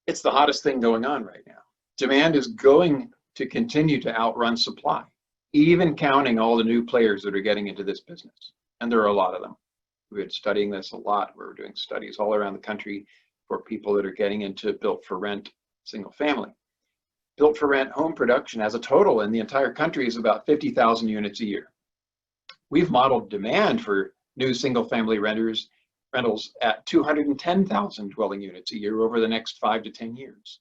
It's the hottest thing going on right now. Demand is going to continue to outrun supply, even counting all the new players that are getting into this business. And there are a lot of them. We've been studying this a lot. We're doing studies all around the country for people that are getting into built for rent single family. Built for rent home production as a total in the entire country is about 50,000 units a year. We've modeled demand for new single family rentals at 210,000 dwelling units a year over the next 5 to 10 years.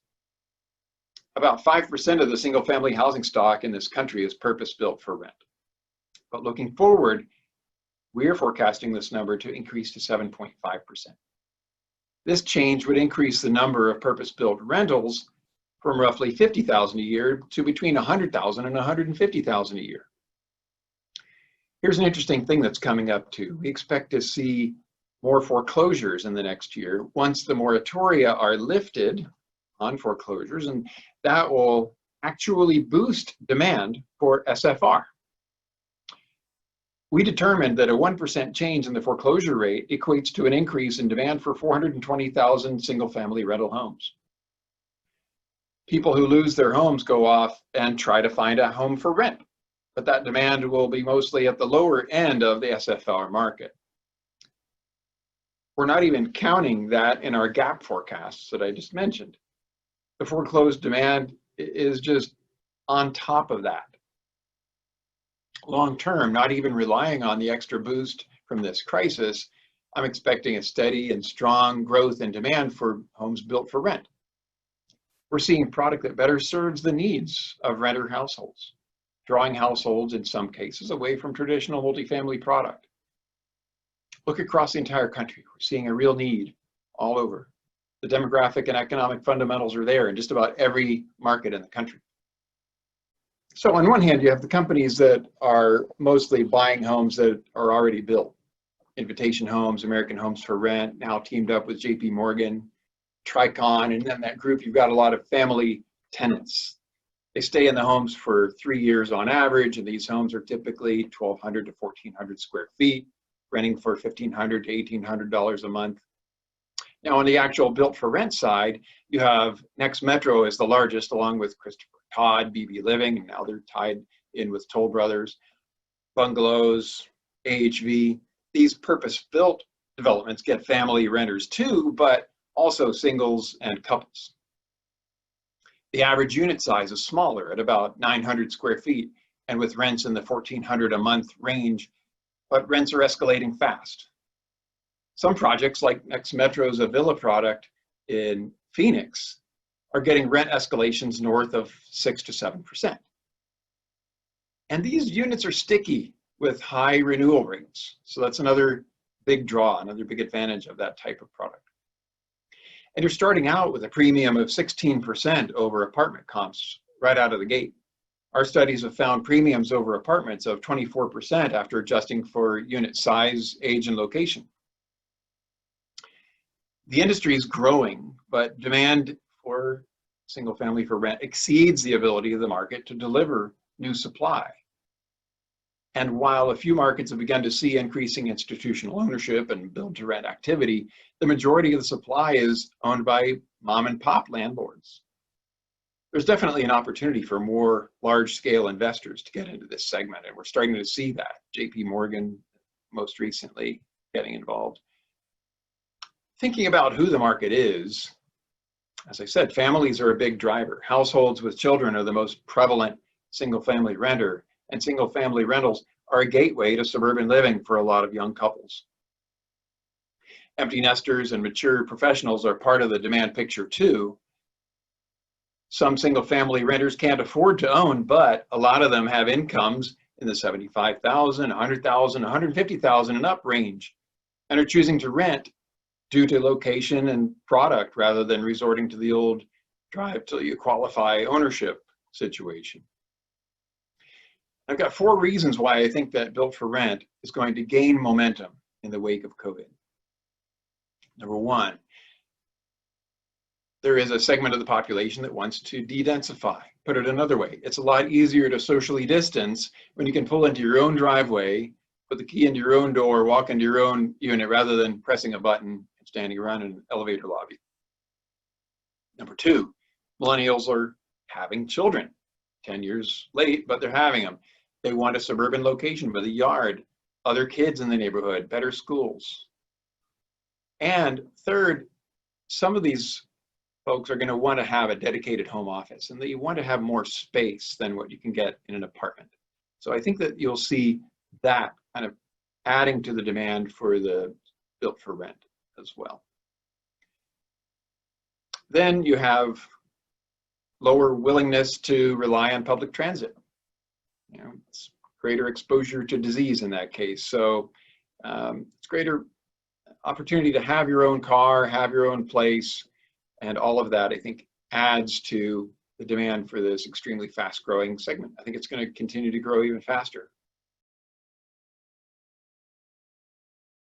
About 5% of the single family housing stock in this country is purpose built for rent. But looking forward, we are forecasting this number to increase to 7.5%. This change would increase the number of purpose-built rentals from roughly 50,000 a year to between 100,000 and 150,000 a year. Here's an interesting thing that's coming up too. We expect to see more foreclosures in the next year once the moratoria are lifted on foreclosures, and that will actually boost demand for SFR. We determined that a 1% change in the foreclosure rate equates to an increase in demand for 420,000 single-family rental homes. People who lose their homes go off and try to find a home for rent, but that demand will be mostly at the lower end of the SFR market. We're not even counting that in our gap forecasts that I just mentioned. The foreclosed demand is just on top of that. Long term, not even relying on the extra boost from this crisis, I'm expecting a steady and strong growth in demand for homes built for rent. We're seeing product that better serves the needs of renter households, drawing households in some cases away from traditional multifamily product. Look across the entire country. We're seeing a real need all over. The demographic and economic fundamentals are there in just about every market in the country. So on one hand, you have the companies that are mostly buying homes that are already built. Invitation Homes, American Homes for Rent, now teamed up with JP Morgan, Tricon, and then that group, you've got a lot of family tenants. They stay in the homes for 3 years on average, and these homes are typically 1,200 to 1,400 square feet, renting for $1,500 to $1,800 a month. Now on the actual built for rent side, you have Next Metro is the largest, along with Christopher Todd, BB Living, and now they're tied in with Toll Brothers, Bungalows, AHV. These purpose-built developments get family renters too, but also singles and couples. The average unit size is smaller at about 900 square feet, and with rents in the $1,400 a month range, but rents are escalating fast. Some projects like Next Metro's Avila product in Phoenix are getting rent escalations north of 6 to 7%. And these units are sticky with high renewal rates. So that's another big draw, another big advantage of that type of product. And you're starting out with a premium of 16% over apartment comps right out of the gate. Our studies have found premiums over apartments of 24% after adjusting for unit size, age, and location. The industry is growing, but demand for single family for rent exceeds the ability of the market to deliver new supply. And while a few markets have begun to see increasing institutional ownership and build to rent activity, the majority of the supply is owned by mom and pop landlords. There's definitely an opportunity for more large scale investors to get into this segment, and we're starting to see that. JP Morgan most recently getting involved. Thinking about who the market is, as I said, families are a big driver. Households with children are the most prevalent single-family renter, and single-family rentals are a gateway to suburban living for a lot of young couples. Empty nesters and mature professionals are part of the demand picture too. Some single-family renters can't afford to own, but a lot of them have incomes in the $75,000, $100,000, $150,000 and up range, and are choosing to rent due to location and product rather than resorting to the old drive till you qualify ownership situation. I've got 4 reasons why I think that built for rent is going to gain momentum in the wake of COVID. Number 1, there is a segment of the population that wants to de-densify. Put it another way, it's a lot easier to socially distance when you can pull into your own driveway, put the key into your own door, walk into your own unit rather than pressing a button and standing around in an elevator lobby. Number two, millennials are having children. 10 years late, but they're having them. They want a suburban location with a yard, other kids in the neighborhood, better schools. And third, some of these folks are going to want to have a dedicated home office, and they want to have more space than what you can get in an apartment. So I think that you'll see that kind of adding to the demand for the built for rent as well. Then you have lower willingness to rely on public transit. You know, it's greater exposure to disease in that case. So it's greater opportunity to have your own car, have your own place, and all of that, I think, adds to the demand for this extremely fast growing segment. I think it's going to continue to grow even faster.